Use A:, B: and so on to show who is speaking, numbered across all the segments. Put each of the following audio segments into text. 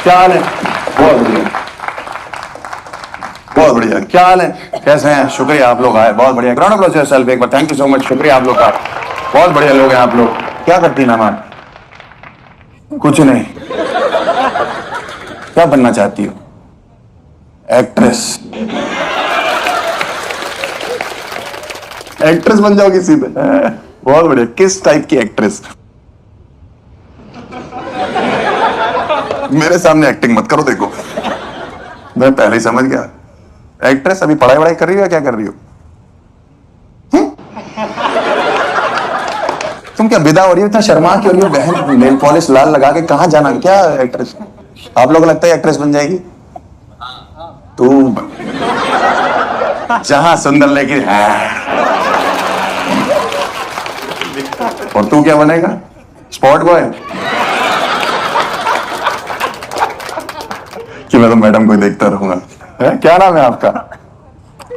A: क्या हाल है? बहुत बढ़िया, बहुत बढ़िया। क्या हाल है? कैसे हैं? शुक्रिया आप लोग आए, बहुत बढ़िया। ग्राउंड अप्लॉज योरसेल्फ एक बार। थैंक यू सो मच, शुक्रिया आप लोग का, बहुत बढ़िया लोग हैं आप लोग। क्या करती हैं मेहमान? कुछ नहीं। क्या बनना चाहती हो? एक्ट्रेस। एक्ट्रेस बन जाओगी सीधे? बहुत बढ़िया। किस टाइप की एक्ट्रेस? मेरे सामने एक्टिंग मत करो, देखो मैं पहले ही समझ गया। एक्ट्रेस अभी पढ़ाई वढ़ाई कर रही हो या क्या कर रही हो? तुम क्या विदा हो रही हो? इतना शर्मा क्यों रही हो बहन? नेल पॉलिश लाल लगा के कहाँ जाना? क्या एक्ट्रेस? आप लोग लगता है एक्ट्रेस बन जाएगी? तू जहां सुंदर लेकिन है। और तू क्या बनेगा? Spot boy? कि मैं तो मैडम को देखता रहूंगा। क्या नाम है आपका?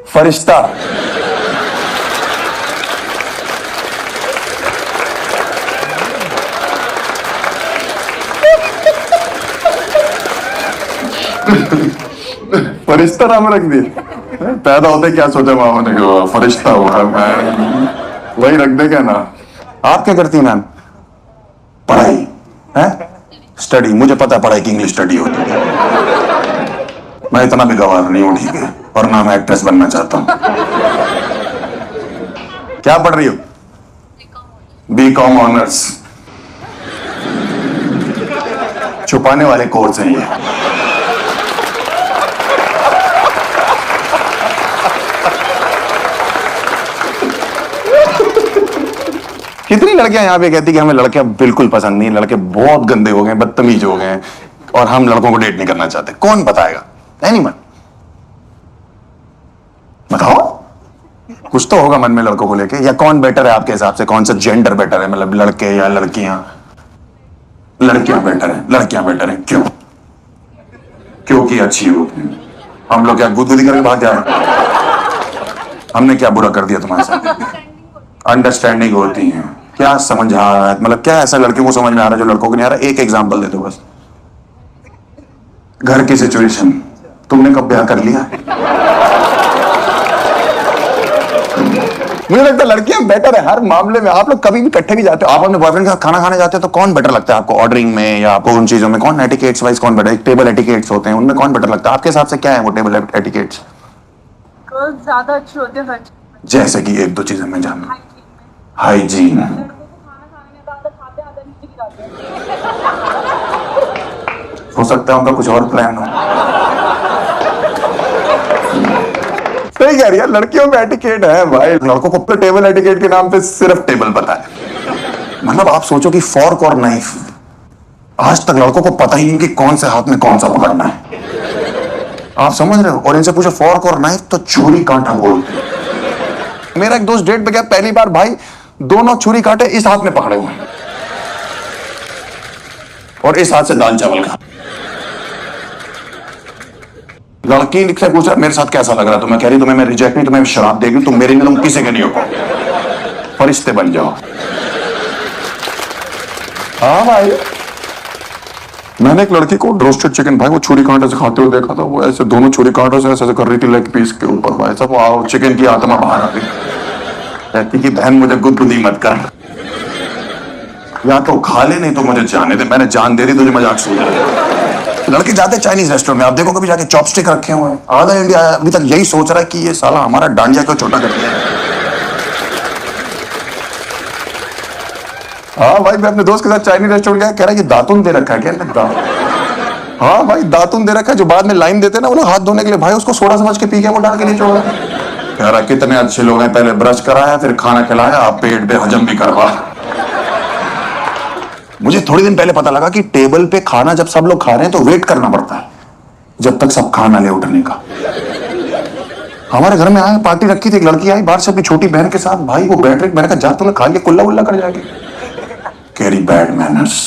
A: फरिश्ता। फरिश्ता नाम रख दिए? पैदा होते क्या सोचा मामा ने कि फरिश्ता होगा, मैं वही रख दे क्या ना। आप क्या करती हैं मैम? पढ़ाई है? स्टडी? मुझे पता है पढ़ाई की इंग्लिश स्टडी होती है। मैं इतना भी गवार नहीं हूं, ठीक है? और ना मैं एक्ट्रेस बनना चाहता हूं। क्या पढ़ रही हो? BCom honours. छुपाने वाले कोर्स हैं ये। कितनी लड़कियां यहाँ पे कहती कि हमें लड़कियां बिल्कुल पसंद नहीं, लड़के बहुत गंदे हो गए, बदतमीज हो गए और हम लड़कों को डेट नहीं करना चाहते। कौन बताएगा? एनीवन बताओ। कुछ तो होगा मन में लड़कों को लेके। या कौन बेटर है आपके हिसाब से? कौन सा जेंडर बेटर है? मतलब लड़के या लड़कियां? लड़कियां बेटर है। लड़कियां बेटर है क्यों? क्योंकि अच्छी हो। हम लोग क्या गुदगुदी करके भाग जाए? हमने क्या बुरा कर दिया तुम्हारे साथ? अंडरस्टैंडिंग होती है। क्या समझ आ रहा है? मतलब क्या ऐसा लड़कियों को समझ में आ रहा है जो लड़कों को नहीं आ रहा? एक एग्जांपल दे दो बस। घर की सिचुएशन। तुमने कब ब्याह कर लिया? मुझे लगता है लड़कियां बेटर है हर मामले में। आप लोग कभी भी इकट्ठे भी जाते हो, आप अपने बॉयफ्रेंड के साथ खाना खाने जाते हो तो कौन बेटर लगता है आपको? ऑर्डरिंग में या आपको उन चीजों में? कौन एटिकेट्स वाइज कौन बेटर? टेबल एटिकेट्स होते हैं, उनमें कौन बेटर लगता है आपके हिसाब से? क्या है वो टेबल एटिकेट्स?
B: गर्ल्स ज्यादा अच्छे होते हैं।
A: जैसे कि एक दो चीजें मैं जानूं। हाइजीन। हो सकता है उनका कुछ और प्लान हो। सही कह रही है, लड़कियों में एटिकेट है भाई। लड़कों को टेबल एटिकेट के नाम पे सिर्फ टेबल पता है। मतलब आप सोचो कि फॉर्क और नाइफ, आज तक लड़कों को पता ही नहीं कि कौन से हाथ में कौन सा पकड़ना है। आप समझ रहे हो? और इनसे पूछो फॉर्क और नाइफ तो छुरी कांटा बोलते हैं। मेरा एक दोस्त डेट पे गया, पहली बार भाई दोनों छुरी कांटे इस हाथ में पकड़े हुए और इस हाथ से दाल चावल खा। लड़की से पूछा मेरे साथ कैसा लग रहा? तो मैं कह रही तुम्हें मैं रिजेक्ट नहीं, तुम्हें शराब देगी, तुम मेरी नहीं, तुम किसी के नहीं हो। फरिश्ते बन जाओ। हाँ भाई, मैंने एक लड़की को रोस्टेड चिकन भाई वो छुरी कांटे से खाते हुए देखा था। वो ऐसे दोनों छुरी कांटों से ऐसे कर रही थी लेग पीस के ऊपर। भाई साहब वो चिकन की आत्मा बाहर आ गई। कहती कि बहन मुझे गुदगुदी मत कर, या तो खा ले नहीं तो मुझे जाने दे। मैंने जान दे दी, तुझे मजाक सूझ रहा। लड़के जाते चाइनीज रेस्टोरेंट में, आप देखो कभी जाके चॉपस्टिक रखे हुए हैं। आधा इंडिया अभी तक यही सोच रहा है कि ये साला हमारा डांडिया क्यों छोटा कर दिया। हाँ भाई, मैं अपने दोस्त के साथ चाइनीज रेस्टोरेंट गया, कह रहा है ये दातुन दे रखा है क्या? हाँ भाई, दातुन दे रखा है। जो बाद में लाइन देते ना वो लोग हाथ धोने के लिए, भाई उसको सोडा समझ के पी के वो डाल के नहीं छोड़ा। कह रहा कितने अच्छे लोग हैं, पहले ब्रश कराया फिर खाना खिलाया, आप पेट पे हजम भी करवा। मुझे थोड़ी दिन पहले पता लगा कि टेबल पे खाना जब सब लोग खा रहे हैं तो वेट करना पड़ता है जब तक सब खाना ले उठने का। हमारे घर में आए, पार्टी रखी थी, एक लड़की आई बाहर से अपनी छोटी बहन के साथ। भाई वो बैठ रही, मैंने कहा जा तूने खा लिया, कुल्ला वुल्ला कर जाएगी। कह रही बैड मैनर्स।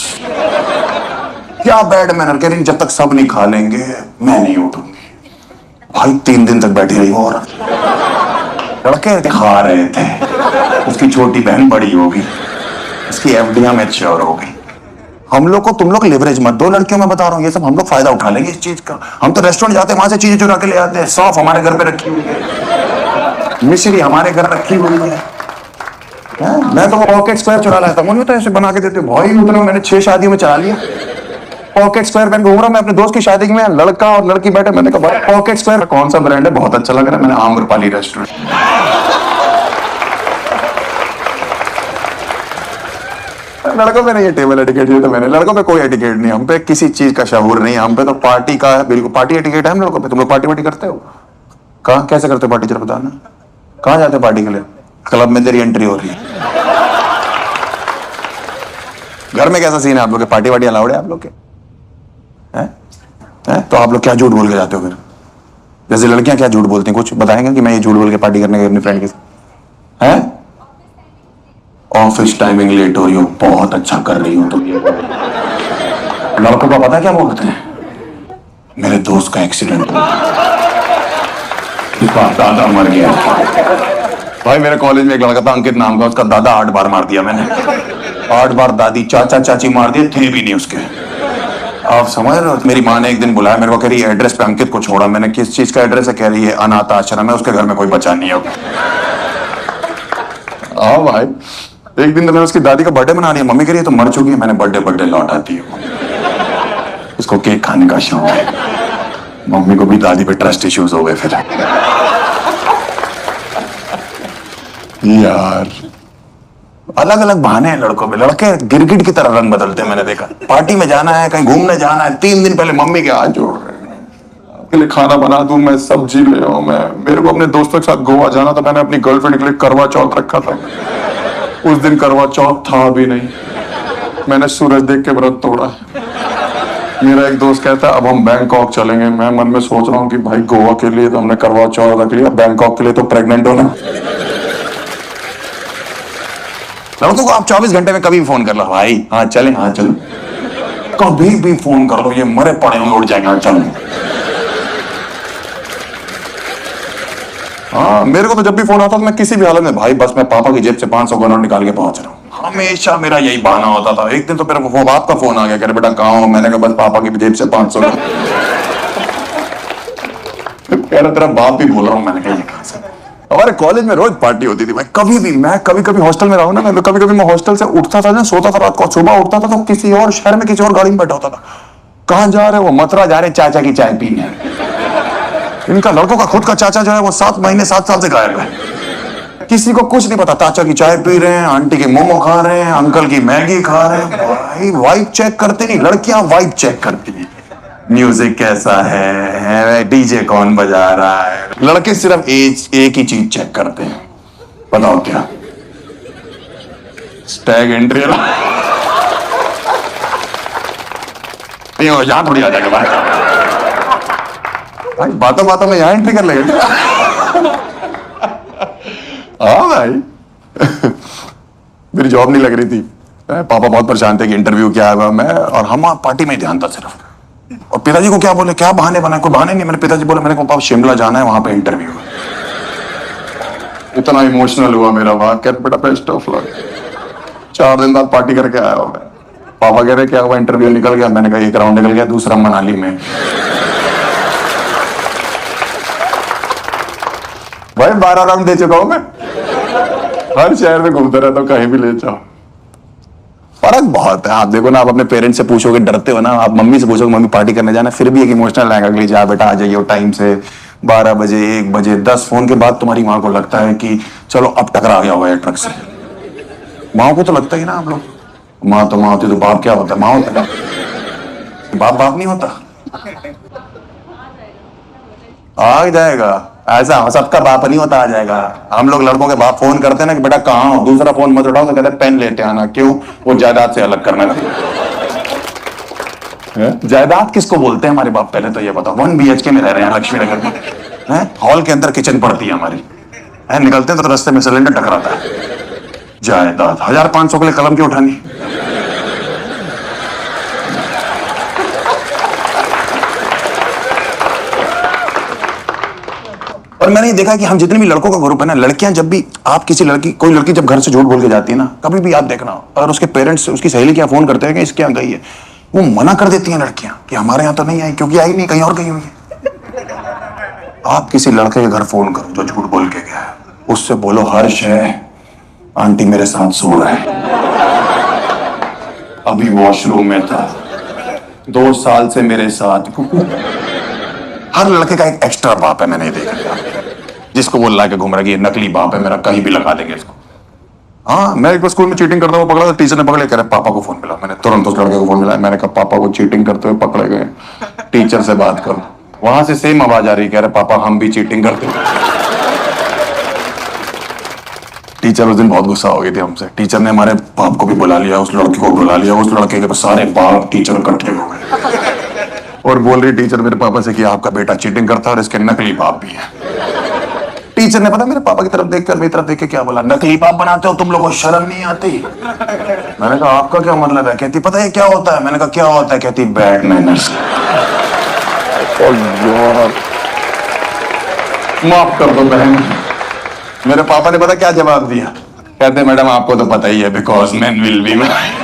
A: क्या बैड मैनर? कह रही जब तक सब नहीं खा लेंगे मैं नहीं उठूंगी। भाई 3 दिन तक बैठी रही वो औरत। लड़के खा रहे थे, उसकी छोटी बहन बड़ी होगी, उसकी एफडियां मैच्योर हो गई। हम लोग को तुम लोग लेवरेज मत दो लड़कियों में, बता रहा हूँ, ये सब हम लोग फायदा उठा लेंगे इस चीज का। हम तो रेस्टोरेंट जाते हैं, वहां से चीजें चुरा के ले आते हैं। सौंफ हमारे घर पे रखी हुई है, मिश्री हमारे घर रखी हुई है। मैं तो पॉकेट स्क्वायर चुरा लाता हूँ, मुझे तो ऐसे बना के देते हो भाई। उतना मैंने 6 शादियों में चला लिया। पॉकेट स्क्वायर पहन घूम रहा मैं अपने दोस्त की शादी में, लड़का और लड़की बैठे, मैंने कहा भाई पॉकेट स्क्वायर कौन सा ब्रांड है, बहुत अच्छा लग रहा है। मैंने आम्रपाली रेस्टोरेंट। लड़कों पे नहीं है टेबल एटिकेट, ये तो मैंने, लड़कों पे कोई एटिकेट नहीं, हम पे किसी चीज का शऊर नहीं, हम पे तो पार्टी का है, बिल्कुल पार्टी एटिकेट है हम लोगों पे। तुम लोग पार्टी वार्टी करते हो? कहाँ कैसे करते हो पार्टी, जरा बताना। कहाँ जाते हो पार्टी के लिए? क्लब में तेरी एंट्री हो रही है। घर में कैसा सीन है आप लोग के? पार्टी वार्टी अलाउड है आप लोग के? हैं? तो आप लोग क्या झूठ बोल के जाते हो फिर? जैसे लड़कियां क्या झूठ बोलती हैं, कुछ बताएंगे कि मैं ये झूठ बोल के पार्टी करने गई अपनी फ्रेंड के साथ? हैं? ऑफिस टाइमिंग लेट हो रही हो, बहुत अच्छा कर रही हो तुम। लड़कों का पता है क्या बोलते हैं? मेरे दोस्त का एक्सीडेंट हुआ, उसका दादा मर गया। भाई मेरे कॉलेज में एक लड़का था अंकित नाम का, उसका दादा 8 बार मार दिया मैंने। 8 बार दादी चाचा चाची मार दिए, थे भी नहीं उसके। आप समझ रहे हो? मेरी माँ ने एक दिन बुलाया मेरे को, कह रही है एड्रेस पे अंकित को छोड़ा। मैंने किस चीज का एड्रेस है? कह रही है अनाथ आश्रम है, उसके घर में कोई बच्चा नहीं है। आओ भाई, एक दिन तो मैंने उसकी दादी का बर्थडे मना लिया। मम्मी कह रही है तो मर चुकी है। मैंने बर्थडे लौटाती है, उसको केक खाने का शौक है। मम्मी को भी दादी पे ट्रस्ट इश्यूज हो गए फिर। यार अलग अलग बहाने हैं लड़कों में। लड़के गिरगिट की तरह रंग बदलते हैं, मैंने देखा। पार्टी में जाना है, कहीं घूमने जाना है, 3 दिन पहले मम्मी के हाथ जोड़ रहे हैं, आपके लिए खाना बना दूं मैं, सब्जी ले आओ। मैं मेरे को अपने दोस्तों के साथ गोवा जाना था, मैंने अपनी गर्लफ्रेंड के लिए करवा चौथ रखा था। उस दिन करवा चौथ था भी नहीं, मैंने सूरज देख के व्रत तोड़ा। मेरा एक दोस्त कहता है अब हम बैंकॉक चलेंगे। मैं मन में सोच रहा हूँ कि भाई गोवा के लिए तो हमने करवा चौथ रख लिया, बैंकॉक के लिए तो प्रेग्नेंट होना। लड़कों को आप 24 घंटे में कभी भी फोन कर लो, भाई हाँ चले, हाँ चलो, कभी भी फोन कर लो, ये मरे पड़े होंगे उड़ जाएंगे, हाँ चलो। हाँ मेरे को तो जब भी फोन आता था, मैं किसी भी हालत में, भाई बस मैं पापा की जेब से 500 का नोट निकाल के पहुंच रहा हूँ। हमेशा मेरा यही बहाना होता था। एक दिन तो मेरे वो बाप का फोन आ गया, कह रहे बेटा कहाँ हो? मैंने कहा बस पापा की जेब से 500 का। कह रहा तेरा बाप भी बोल रहा हूँ। मैंने कहा ये कहाँ से? हमारे कॉलेज में रोज पार्टी होती थी भाई। कभी भी मैं कभी हॉस्टल में रहा हूँ ना, मैं कभी मैं हॉस्टल से उठता था ना, सोता था रात को, सुबह उठता था तो किसी और शहर में किसी और गाड़ी में बैठा होता था। कहाँ जा रहे हो? मथुरा जा रहे चाचा की चाय पीने। इनका लड़कों का खुद का चाचा जो है वो 7 महीने 7 साल से गायब है, किसी को कुछ नहीं पता। चाचा की चाय पी रहे हैं, आंटी के मोमो खा रहे हैं, अंकल की मैगी खा रहे हैं। भाई वाइब चेक करते नहीं, लड़कियां वाइब चेक करती हैं। म्यूजिक कैसा है, डीजे कौन बजा रहा है। लड़के सिर्फ एक ही चीज चेक करते हैं, बताओ क्या? Stag entry. यहां थोड़ी आ जाएगा भाई, बातों में यहां एंट्री कर लेंगे। हाँ भाई। मेरी जॉब नहीं लग रही थी, पापा बहुत परेशान थे कि इंटरव्यू क्या है। मैं और हम पार्टी में ध्यान था सिर्फ। और पिताजी को क्या बोले, क्या बहाने बनाए? कोई बहाने नहीं। मेरे पिताजी बोले मेरे को पापा शिमला जाना है, वहां पे इंटरव्यू है। इतना इमोशनल हुआ मेरा बाप, कहते बेटा बेस्ट ऑफ लक। 4 दिन बाद पार्टी करके आया हूं मैं। पापा कह रहे क्या हुआ? इंटरव्यू निकल गया। मैंने कहा 1 राउंड निकल गया, दूसरा मनाली में। भाई 12 राउंड दे चुका हूं मैं, हर शहर में घूमता रहता हूं, कहीं भी ले जाओ। फर्क बहुत है। आप देखो ना, आप अपने पेरेंट्स से पूछोगे, डरते हो ना, आप मम्मी से पूछोगे मम्मी पार्टी करने जाना, फिर भी एक इमोशनल आएगा अगली जा बेटा आ जाइए टाइम से, 12 बजे 1 बजे 10 फोन के बाद तुम्हारी माँ को लगता है कि चलो अब टकरा गया हुआ है ट्रक से। माँ को तो लगता ही ना, आप लोग माँ तो माँ होती तो बाप क्या होता है? माँ होता है, बाप नहीं होता। आ जाएगा ऐसा, सबका बाप नहीं होता, आ जाएगा। हम लोग लड़कों के बाप फोन करते हैं ना कि बेटा कहाँ हो, दूसरा फोन मत उठाओ तो कहते हैं पेन लेते आना। क्यों? वो जायदाद से अलग करना है। जायदाद किसको बोलते हैं हमारे बाप? पहले तो ये बताओ। 1 BHK में रह रहे हैं लक्ष्मी नगर में, हॉल के अंदर किचन पड़ती है हमारी, निकलते हैं तो रास्ते में सिलेंडर टकराता है। जायदाद 1500 के लिए कलम क्यों उठानी? और मैंने ये देखा कि हम जितने भी लड़कों का ग्रुप है ना, लड़कियां जब भी आप किसी लड़की कोई लड़की जब घर से झूठ बोल के जाती है ना, कभी भी आप देखना, अगर उसके पेरेंट्स उसकी सहेली क्या फोन करते हैं कि इसके यहाँ गई है, वो मना कर देती हैं लड़कियां कि हमारे यहाँ तो नहीं आई, क्योंकि आई नहीं, कहीं और गई हुई है। आप किसी लड़के के घर फोन करो जो झूठ बोल के गया है, उससे बोलो हर्ष है, आंटी मेरे साथ सो रहा है, अभी वॉशरूम में था, 2 साल से मेरे साथ। हर लड़के का एक एक्स्ट्रा बाप है, मैंने ये देखा है, जिसको वो ला के घूम रहा है कि ये नकली बाप है मेरा, कहीं भी लगा देंगे इसको। हाँ, मैं एक बार स्कूल में चीटिंग करता हूँ, पकड़ा था, टीचर ने पकड़े, कह रहे पापा को फोन मिला। मैंने तुरंत उस लड़के को फोन मिलाया, मैंने कहा पापा को चीटिंग करते हुए पकड़े गए, टीचर से बात करो। वहां से सेम आवाज आ रही, कह रहे पापा हम भी चीटिंग करते हैं। टीचर उस दिन बहुत गुस्सा हो गई थी हमसे। टीचर ने हमारे बाप को भी बुला लिया, उस लड़के को बुला लिया, उस लड़के के सारे बाप टीचर इकट्ठे हो गए और बोल रही टीचर मेरे पापा से कि आपका बेटा चीटिंग करता है और इसके नकली बाप भी है। टीचर ने पता मेरे पापा की तरफ देखकर मेरी तरफ देख के क्या बोला, नकली बाप बनाते हो तुम लोगों को, शर्म नहीं आती? मैंने कहा आपका क्या मतलब है? कहती पता है क्या होता है? मैंने कहा क्या होता है? कहती बैड मैनर्स। माफ कर दो बहन। मेरे पापा ने पता क्या जवाब दिया? कहते मैडम आपको तो पता ही है, because man will be man.